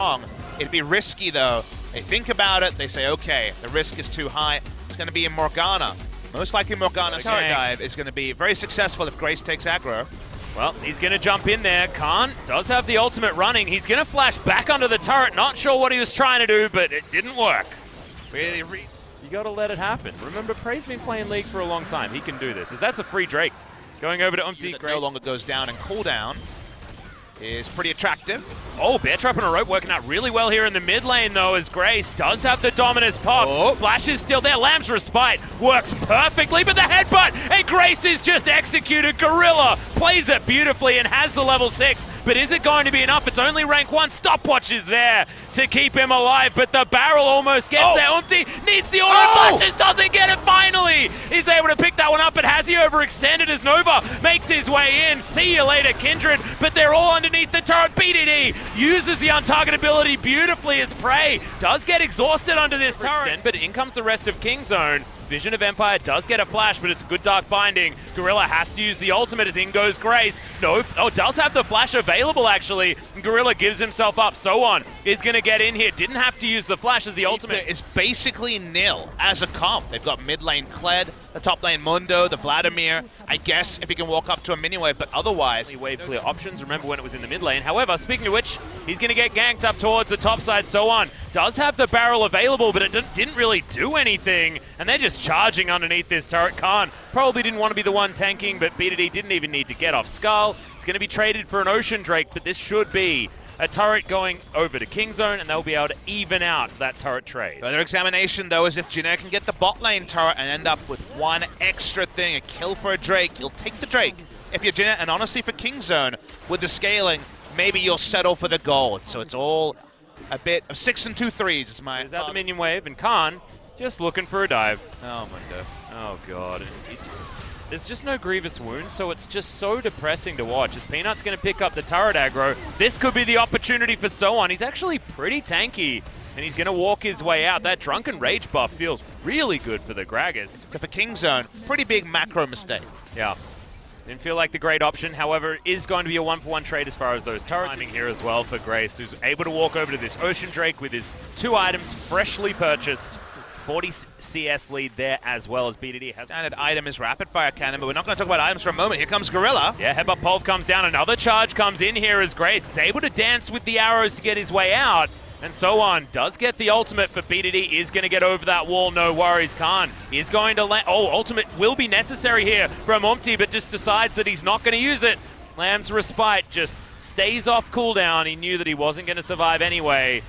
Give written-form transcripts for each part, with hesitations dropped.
wrong. It'd be risky though. They think about it, they say, okay, the risk is too high. It's going to be in Morgana. Most likely Morgana's turret dive is going to be very successful if Grace takes aggro. Well, he's going to jump in there. Khan does have the ultimate running. He's going to flash back under the turret. Not sure what he was trying to do, but it didn't work. Really, you got to let it happen. Remember, Prey's been playing League for a long time. He can do this. That's a free Drake. Going over to ďUNG. No longer goes down, and cooldown is pretty attractive. Oh, bear trap and a rope working out really well here in the mid lane, though, as Grace does have the dominance popped. Oh. Flash is still there. Lamb's Respite works perfectly, but the headbutt, and Grace is just executed. Gorilla plays it beautifully and has the level 6, but is it going to be enough? It's only rank 1. Stopwatch is there to keep him alive, but the barrel almost gets there. ďUNG needs the auto flashes, doesn't get it finally. He's able to pick that one up, but has he overextended as Nova makes his way in? See you later, Kindred, but they're all underneath the turret. BDD uses the untargetability beautifully as Prey does get exhausted under this turret, but in comes the rest of Kingzone. Vision of Empire does get a flash, but it's good dark binding. Gorilla has to use the ultimate as in goes Grace. Does have the flash available actually. Gorilla gives himself up. So on is going to get in here. Didn't have to use the flash as the ultimate. Is basically nil as a comp. They've got mid lane Kled, the top lane Mundo, the Vladimir. I guess if he can walk up to a mini wave, but otherwise wave clear options. Remember when it was in the mid lane. However, speaking of which, he's going to get ganked up towards the top side. So on does have the barrel available, but it didn't really do anything, and they're just charging underneath this turret. Khan probably didn't want to be the one tanking, but BDD didn't even need to get off Skull. It's going to be traded for an Ocean Drake, but this should be a turret going over to Kingzone, and they'll be able to even out that turret trade. Further examination, though, is if Jin can get the bot lane turret and end up with one extra thing, a kill for a Drake, you'll take the Drake. If you're Jin, and honestly for Kingzone, with the scaling, maybe you'll settle for the gold. So it's all a bit of 6 and 2 threes. Is my. Is that the minion wave? And Khan just looking for a dive. Oh my god. Oh god. There's just no Grievous wounds, so it's just so depressing to watch. As Peanut's going to pick up the turret aggro, this could be the opportunity for So-On. He's actually pretty tanky, and he's going to walk his way out. That Drunken Rage buff feels really good for the Gragas. So for Kingzone, pretty big macro mistake. Yeah. Didn't feel like the great option. However, it is going to be a 1-for-1 trade as far as those turrets. Timing here as well for Grace, who's able to walk over to this Ocean Drake with his 2 items freshly purchased. 40 CS lead there as well as BDD has. Standard item is Rapid Fire Cannon, but we're not going to talk about items for a moment. Here comes Gorilla. Yeah, Headbutt Pulve comes down. Another charge comes in here as Grace is able to dance with the arrows to get his way out. And So On does get the ultimate, but BDD is going to get over that wall. No worries. Khan is going to land. Oh, ultimate will be necessary here from ďUNG, but just decides that he's not going to use it. Lamb's Respite just stays off cooldown. He knew that he wasn't going to survive anyway.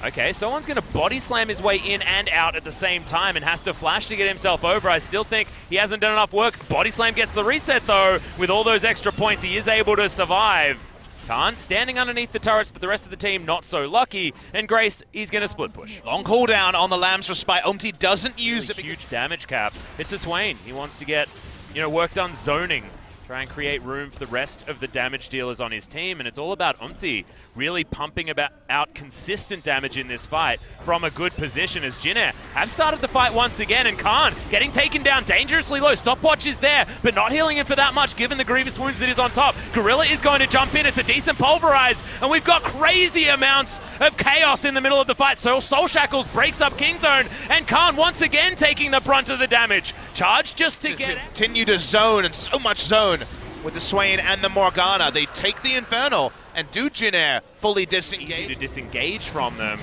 Okay, someone's going to body slam his way in and out at the same time and has to flash to get himself over. I still think he hasn't done enough work. Body slam gets the reset though. With all those extra points, he is able to survive. Khan standing underneath the turrets, but the rest of the team not so lucky. And Grace, he's going to split push. Long cooldown on the Lamb's Respite. ďUNG doesn't use really huge damage cap. It's a Swain. He wants to get, work done zoning. Try and create room for the rest of the damage dealers on his team, and it's all about ďUNG really pumping out consistent damage in this fight from a good position as Jin have started the fight once again, and Khan getting taken down dangerously low. Stopwatch is there, but not healing him for that much given the Grievous wounds that is on top. Gorilla is going to jump in. It's a decent pulverize, and we've got crazy amounts of chaos in the middle of the fight. So Soul Shackles breaks up Kingzone, and Khan once again taking the brunt of the damage. Charge just to get continue to zone, and so much zone with the Swain and the Morgana. They take the Infernal and do Jin fully disengage. Easy to disengage from them.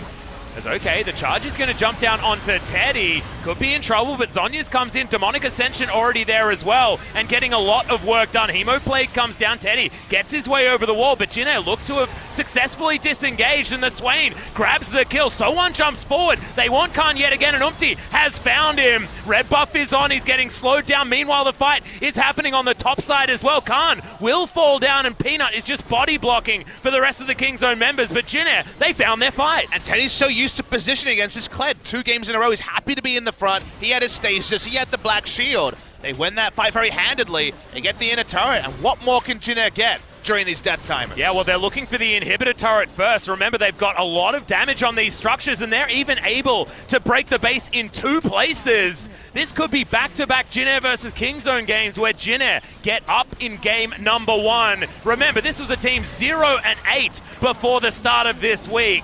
As okay, the charge is going to jump down onto Teddy. Could be in trouble, but Zhonya's comes in. Demonic Ascension already there as well, and getting a lot of work done. Hemoplague comes down. Teddy gets his way over the wall, but Jin look to have successfully disengaged, and the Swain grabs the kill. So-On jumps forward. They want Khan yet again, and ďUNG has found him. Red buff is on. He's getting slowed down. Meanwhile, the fight is happening on the top side as well. Khan will fall down, and Peanut is just body blocking for the rest of the Kingzone members, but Jin they found their fight. And Teddy's so used to positioning against his Kled. 2 games in a row, he's happy to be in the front. He had his stasis, he had the black shield. They win that fight very handedly. They get the inner turret, and what more can Jin get during these death timers? Yeah, well, they're looking for the inhibitor turret first. Remember, they've got a lot of damage on these structures, and they're even able to break the base in 2 places. This could be back-to-back Jin versus Kingzone games where Jin get up in game number 1. Remember, this was a team 0-8 before the start of this week.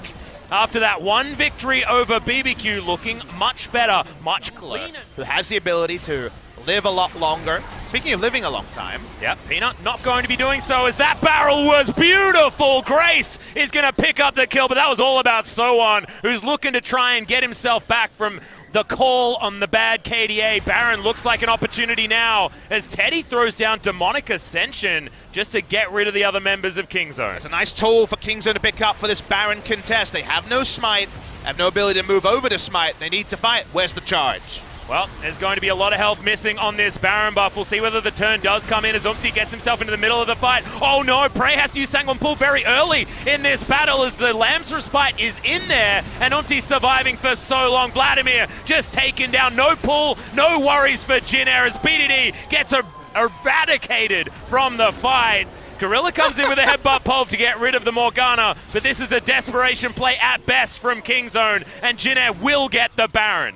after that one victory over BBQ, looking much better, much cleaner. Who has the ability to live a lot longer. Speaking of living a long time. Yep, Peanut not going to be doing so as that barrel was beautiful. Grace is going to pick up the kill, but that was all about So-On, who's looking to try and get himself back from the call on the bad KDA. Baron looks like an opportunity now as Teddy throws down Demonic Ascension just to get rid of the other members of Kingzone. It's a nice tool for Kingzone to pick up for this Baron contest. They have no smite, have no ability to move over to smite. They need to fight. Where's the charge? Well, there's going to be a lot of health missing on this Baron buff. We'll see whether the turn does come in as umpty gets himself into the middle of the fight. Oh no, Prey has to use Sanguine Pool very early in this battle as the Lamb's Respite is in there and umpty's surviving for so long. Vladimir just taken down. No pull, no worries for Jinair as BDD gets eradicated from the fight. Gorilla comes in with a headbutt pulve to get rid of the Morgana, but this is a desperation play at best from Kingzone, and Jinair will get the Baron.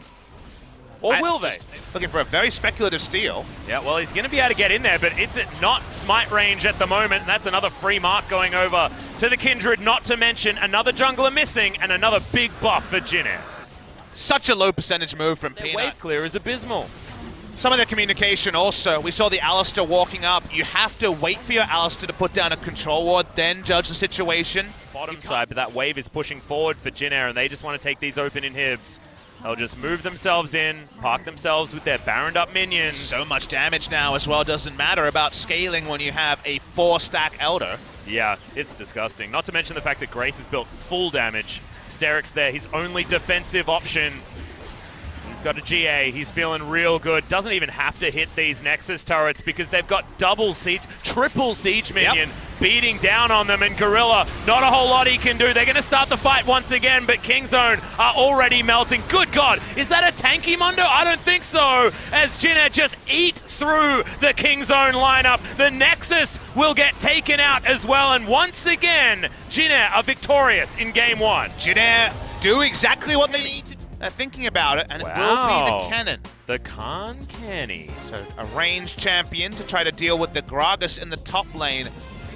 Or will they? Looking for a very speculative steal. Yeah, well, he's going to be able to get in there, but it's not smite range at the moment. And that's another free mark going over to the Kindred, not to mention another jungler missing and another big buff for Jinair. Such a low percentage move from Peanut. Wave clear is abysmal. Some of their communication also. We saw the Alistair walking up. You have to wait for your Alistair to put down a control ward, then judge the situation. Bottom side, but that wave is pushing forward for Jinair, and they just want to take these open inhibs. They'll just move themselves in, park themselves with their Baroned up minions. So much damage now as well. Doesn't matter about scaling when you have a 4-stack Elder. Yeah, it's disgusting. Not to mention the fact that Grace has built full damage. Steric's there, his only defensive option. He's got a GA, he's feeling real good. Doesn't even have to hit these Nexus turrets because they've got triple siege minion beating down on them, and Gorilla, not a whole lot he can do. They're going to start the fight once again, but Kingzone are already melting. Good God, is that a tanky Mundo? I don't think so, as Jinair just eat through the Kingzone lineup. The Nexus will get taken out as well, and once again, Jinair are victorious in game one. Jinair do exactly what they need to do. They're thinking about it, and it will be the cannon. The Khan Kenny. So a ranged champion to try to deal with the Gragas in the top lane.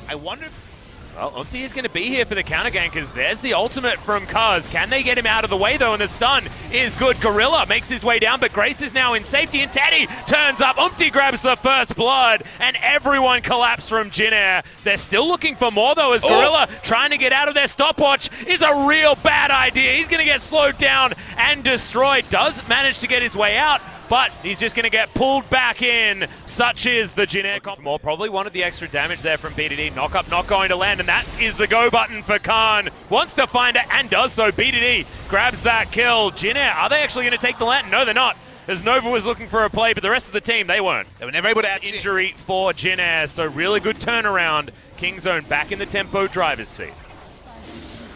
I wonder if... Well, umpty is going to be here for the counter gank because there's the ultimate from Kuz. Can they get him out of the way though? And the stun is good. Gorilla makes his way down, but Grace is now in safety, and Teddy turns up. Umpty grabs the first blood, and everyone collapsed from Jinair. They're still looking for more though, as Gorilla trying to get out of their stopwatch is a real bad idea. He's going to get slowed down and destroyed. Does manage to get his way out, but he's just going to get pulled back in. Such is the Jinair comp. More probably wanted the extra damage there from BDD. Knock up, not going to land, and that is the go button for Khan. Wants to find it and does so. BDD grabs that kill. Jinair, are they actually going to take the lantern? No, they're not. As Nova was looking for a play, but the rest of the team, they weren't. They were never able to injury for Jinair, so really good turnaround. Kingzone back in the tempo driver's seat.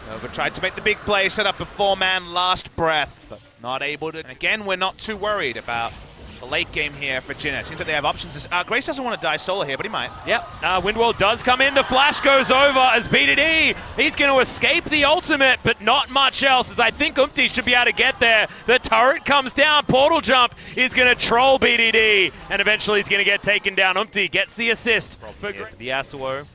Nova tried to make the big play, set up a 4-man last breath, but not able to. And again, we're not too worried about the late game here for Jinair. Seems like they have options. Grace doesn't want to die solo here, but he might. Yep, Windwall does come in. The flash goes over as BDD. He's going to escape the ultimate, but not much else, as I think umpty should be able to get there. The turret comes down. Portal jump is going to troll BDD, and eventually he's going to get taken down. Umpty gets the assist. The Yasuo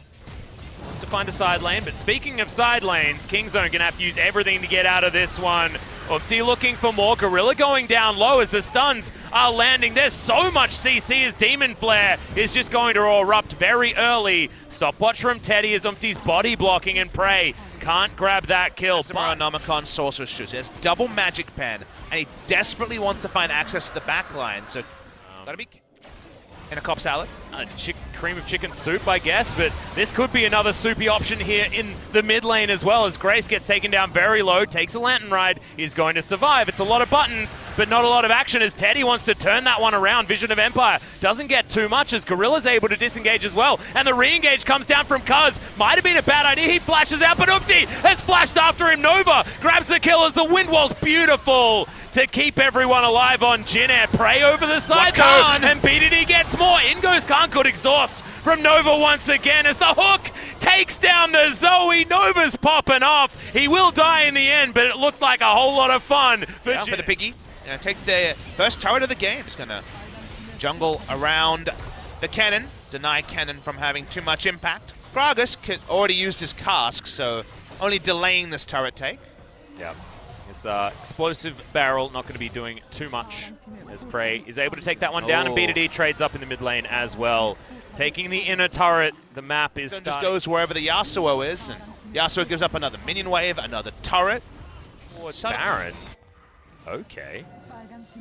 to find a side lane, but speaking of side lanes, Kingzone gonna have to use everything to get out of this one. Umpty looking for more. Gorilla going down low as the stuns are landing. There's so much CC as Demon Flare is just going to erupt very early. Stopwatch from Teddy as Umpty's body blocking, and Prey can't grab that kill. Nomicon Sorcerer's Shoes. He has double Magic Pen, and he desperately wants to find access to the back line, so gotta be in a Cobb salad. Cream of chicken soup, I guess, but this could be another soupy option here in the mid lane as well, as Grace gets taken down very low, takes a Lantern Ride, is going to survive. It's a lot of buttons, but not a lot of action as Teddy wants to turn that one around. Vision of Empire doesn't get too much as Gorilla's able to disengage as well, and the re-engage comes down from Kuz. Might have been a bad idea. He flashes out, but Umpty has flashed after him. Nova grabs the kill as the Windwall's beautiful to keep everyone alive on Jinair. Prey over the side though, and BDD gets more. In goes Khan, could exhaust from Nova once again as the hook takes down the Zoe. Nova's popping off. He will die in the end, but it looked like a whole lot of fun for the piggy. Take the first turret of the game. He's gonna jungle around the cannon, deny cannon from having too much impact. Gragas already used his cask, so only delaying this turret take. Yeah. This explosive barrel not going to be doing too much as Prey is able to take that one down, and BDD trades up in the mid lane as well. Taking the inner turret, the map is just goes wherever the Yasuo is, and Yasuo gives up another minion wave, another turret. Baron. Okay.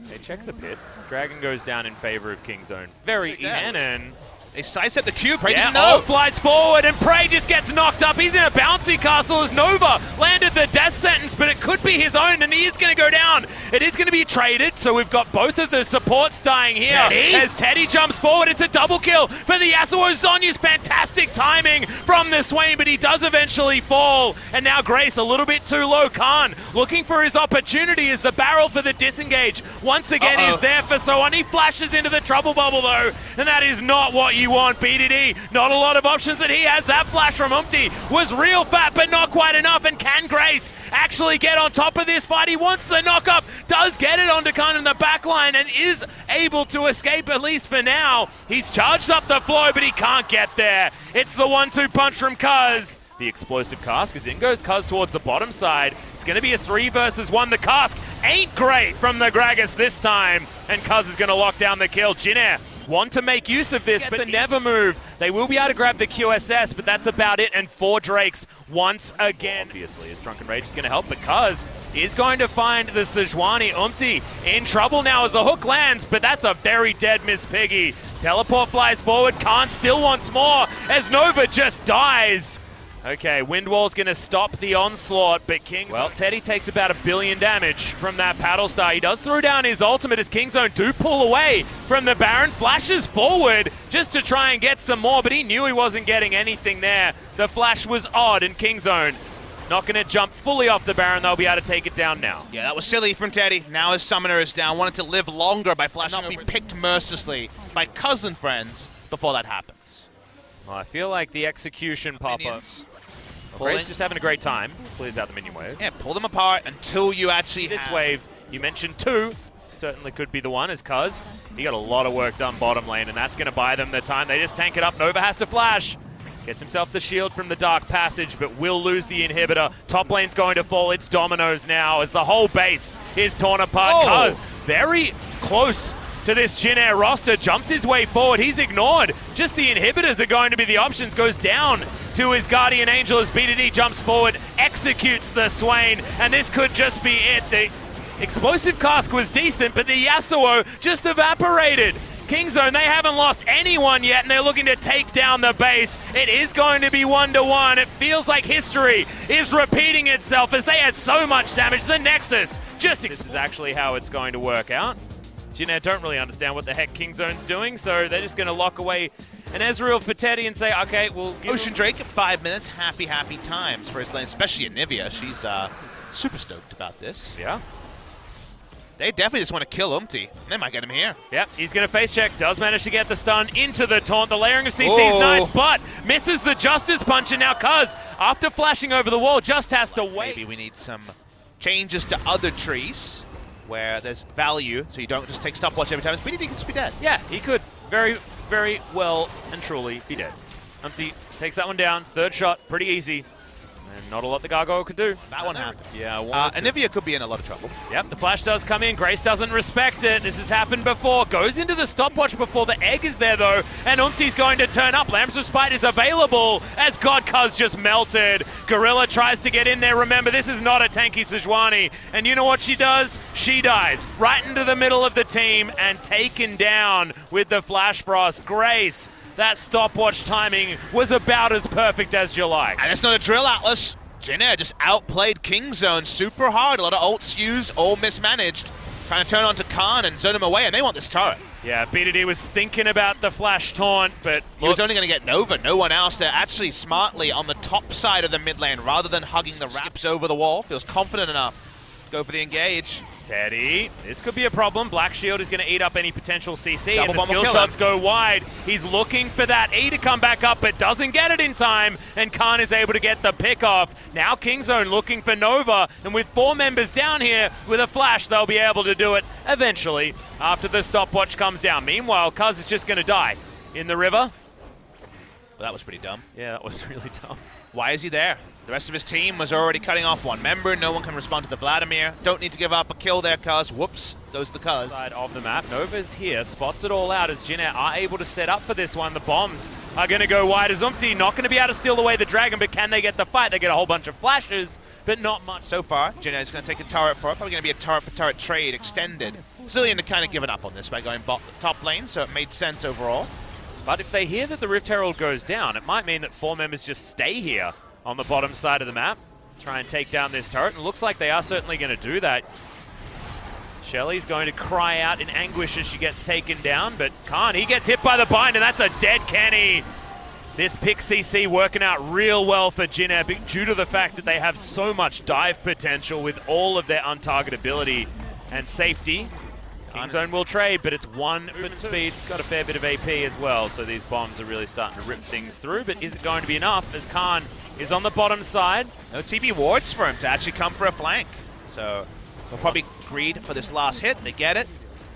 They check the pit. Dragon goes down in favor of Kingzone. Very easy. And they sidestep the cube. Prey yeah, didn't know. Flies forward, and Prey just gets knocked up. He's in a bouncy castle as Nova landed the death sentence, but it could be his own, and he is going to go down. It is going to be traded, so we've got both of the supports dying here. Teddy. As Teddy jumps forward, it's a double kill for the Yasuo. Zonya's fantastic timing from the Swain, but he does eventually fall. And now Grace a little bit too low. Khan looking for his opportunity as the barrel for the disengage once again is there for Sohan. He flashes into the trouble bubble though, and that is not what you want. BDD, not a lot of options that he has. That flash from Umti was real fat, but not quite enough. And can Grace actually get on top of this fight? He wants the knock-up, does get it onto Khan in the back line, and is able to escape, at least for now. He's charged up the flow, but he can't get there. It's the 1-2 punch from Cuz. The explosive cask, as in goes Cuz towards the bottom side. It's going to be a 3 versus 1. The cask ain't great from the Gragas this time, and Cuz is going to lock down the kill. Jinair want to make use of this, but never move. They will be able to grab the QSS, but that's about it. And 4 Drakes once again. Obviously, his Drunken Rage is going to help, but Cuz is going to find the Sejuani. Umti in trouble now as the hook lands, but that's a very dead Miss Piggy. Teleport flies forward. Khan still wants more as Nova just dies. Okay, Windwall's going to stop the onslaught, but Kingzone... Well, Teddy takes about 1 billion damage from that Paddle Star. He does throw down his ultimate as Kingzone do pull away from the Baron. Flashes forward just to try and get some more, but he knew he wasn't getting anything there. The flash was odd, and Kingzone not going to jump fully off the Baron. They'll be able to take it down now. Yeah, that was silly from Teddy. Now his Summoner is down. Wanted to live longer by flashing, not be picked mercilessly by cousin friends before that happens. Well, I feel like the execution pop-up... Grace just having a great time. Clears out the minion wave. Yeah, pull them apart until you actually this wave, you mentioned 2. Certainly could be the one, as Cuz. He got a lot of work done bottom lane, and that's going to buy them the time. They just tank it up. Nova has to flash. Gets himself the shield from the Dark Passage, but will lose the inhibitor. Top lane's going to fall. It's dominoes now as the whole base is torn apart. Cuz very close to this Jinair roster, jumps his way forward. He's ignored. Just the inhibitors are going to be the options. Goes down to his Guardian Angel as BDD jumps forward, executes the Swain, and this could just be it. The explosive cask was decent, but the Yasuo just evaporated. Kingzone, they haven't lost anyone yet, and they're looking to take down the base. It is going to be 1-1. It feels like history is repeating itself as they had so much damage. The Nexus just... This is actually how it's going to work out. Jinair don't really understand what the heck Kingzone's doing, so they're just going to lock away an Ezreal for Teddy and say, okay, we'll give Ocean Drake at 5 minutes. Happy times for his lane, especially Anivia. She's super stoked about this. Yeah. They definitely just want to kill Umti. They might get him here. Yep, he's going to face check. Does manage to get the stun into the taunt. The layering of CC is nice, but misses the Justice Punch. And now Cuz, after flashing over the wall, just has to wait. Maybe we need some changes to other trees where there's value, so you don't just take stopwatch every time. His BDD could just be dead. Yeah, he could very, very well and truly be dead. Umti takes that one down. 3rd shot, pretty easy. And not a lot the Gargoyle could do. That one happened. Yeah, Anivia could be in a lot of trouble. Yep, the flash does come in. Grace doesn't respect it. This has happened before. Goes into the stopwatch before the egg is there, though. And Umti's going to turn up. Lamb's Respite is available as God Cuz just melted. Gorilla tries to get in there. Remember, this is not a tanky Sejuani. And you know what she does? She dies right into the middle of the team and taken down with the Flash Frost. Grace, that stopwatch timing was about as perfect as you like. And it's not a drill, Atlas. Jinair just outplayed Kingzone super hard. A lot of ults used, all mismanaged. Trying to turn on to Khan and zone him away, and they want this turret. Yeah, BDD was thinking about the flash taunt, but he was only going to get Nova, no one else. They're actually smartly on the top side of the mid lane rather than hugging the skips over the wall. Feels confident enough. Go for the engage. Teddy, this could be a problem. Black Shield is going to eat up any potential CC, Double and the skill shots go wide. He's looking for that E to come back up, but doesn't get it in time, and Khan is able to get the pick off. Now Kingzone looking for Nova, and with 4 members down here, with a flash, they'll be able to do it eventually after the stopwatch comes down. Meanwhile, Cuz is just going to die in the river. Well, that was pretty dumb. Yeah, that was really dumb. Why is he there? The rest of his team was already cutting off one member. No one can respond to the Vladimir. Don't need to give up a kill there, Cuz. Whoops, goes the Cuz. Side of the map. Nova's here, spots it all out as Jin are able to set up for this one. The bombs are going to go wide as Umpty. Not going to be able to steal away the Dragon, but can they get the fight? They get a whole bunch of flashes, but not much. So far, Jin is going to take a turret for it. Probably going to be a turret for turret trade extended. Zilean had kind of given up on this by going top lane, so it made sense overall. But if they hear that the Rift Herald goes down, it might mean that 4 members just stay here on the bottom side of the map. Try and take down this turret, and it looks like they are certainly going to do that. Shelly's going to cry out in anguish as she gets taken down, but Khan, he gets hit by the bind, and that's a dead Kenny. This pick CC working out real well for Jin Air due to the fact that they have so much dive potential with all of their untargetability and safety. Kingzone will trade, but it's 1 for the speed. Got a fair bit of AP as well, so these bombs are really starting to rip things through, but is it going to be enough as Khan is on the bottom side? No TP wards for him to actually come for a flank. So they'll probably greed for this last hit. They get it.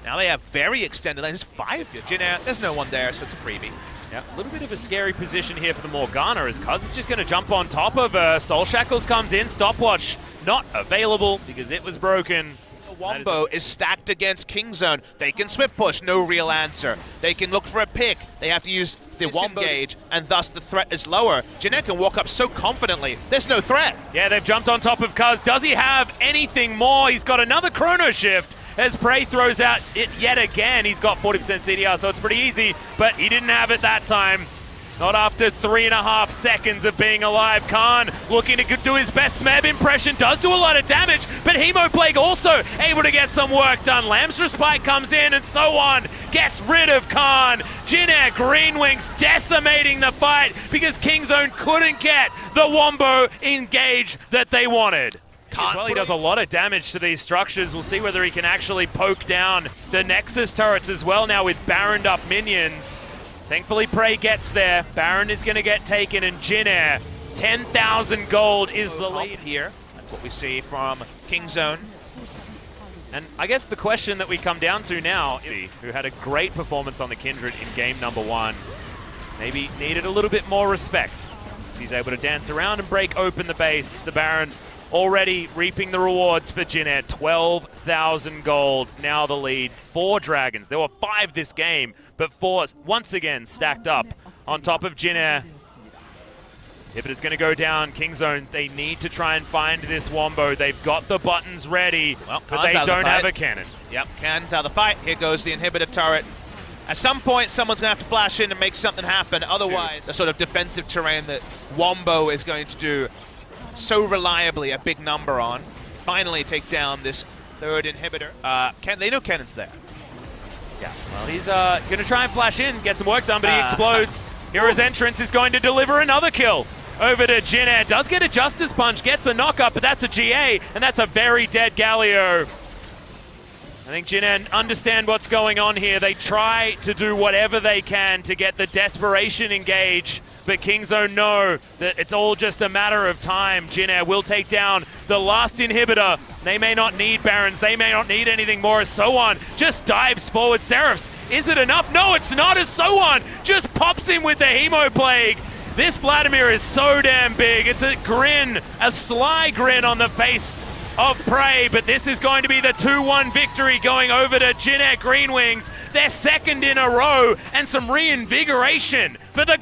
Now they have very extended lanes. 5 Jin Air. There's no one there, so it's a freebie. Yeah, a little bit of a scary position here for the Morgana as Cuz is just going to jump on top of her. Soul Shackles comes in. Stopwatch not available because it was broken. Wombo is stacked against Kingzone. They can swift push, no real answer. They can look for a pick. They have to use the Wombo gauge, and thus the threat is lower. Jin Air can walk up so confidently. There's no threat. Yeah, they've jumped on top of Cuz. Does he have anything more? He's got another Chrono Shift as Prey throws out it yet again. He's got 40% CDR, so it's pretty easy, but he didn't have it that time. Not after 3.5 seconds of being alive. Khan looking to do his best Smeb impression. Does do a lot of damage, but Hemoplague also able to get some work done. Lamb's Respite comes in and so on. Gets rid of Khan. Jin Air Green Wings decimating the fight because Kingzone couldn't get the Wombo engage that they wanted. Well, he does a lot of damage to these structures. We'll see whether he can actually poke down the Nexus turrets as well now with Baroned up minions. Thankfully, Prey gets there. Baron is going to get taken, and Jin Air, 10,000 gold is the lead here. That's what we see from Kingzone. And I guess the question that we come down to now, who had a great performance on the Kindred in game number 1, maybe needed a little bit more respect. He's able to dance around and break open the base. The Baron already reaping the rewards for Jin Air. 12,000 gold, now the lead. 4 dragons. There were 5 this game, but 4 once again stacked up on top of Jin Air. Inhibitor's going to go down. Kingzone, they need to try and find this Wombo. They've got the buttons ready, well, but they don't have a cannon. Yep, cannon's out of the fight. Here goes the Inhibitor turret. At some point, someone's going to have to flash in and make something happen. Otherwise, the sort of defensive terrain that Wombo is going to do so reliably a big number on. Finally take down this 3rd Inhibitor. They know Cannon's there. Yeah, well, he's going to try and flash in, get some work done, but he explodes. Hero's Entrance is going to deliver another kill over to Jin Air. Does get a Justice Punch, gets a knock-up, but that's a GA, and that's a very dead Galio. I think Jin Air understand what's going on here. They try to do whatever they can to get the desperation engage, but Kingzone know that it's all just a matter of time. Jin Air will take down the last Inhibitor. They may not need Barons. They may not need anything more as So On just dives forward. Seraphs, is it enough? No, it's not, as So On just pops him with the Hemoplague. This Vladimir is so damn big. It's a grin, a sly grin on the face of Prey, but this is going to be the 2-1 victory going over to Jin Air Green Wings. Their 2nd in a row and some reinvigoration for the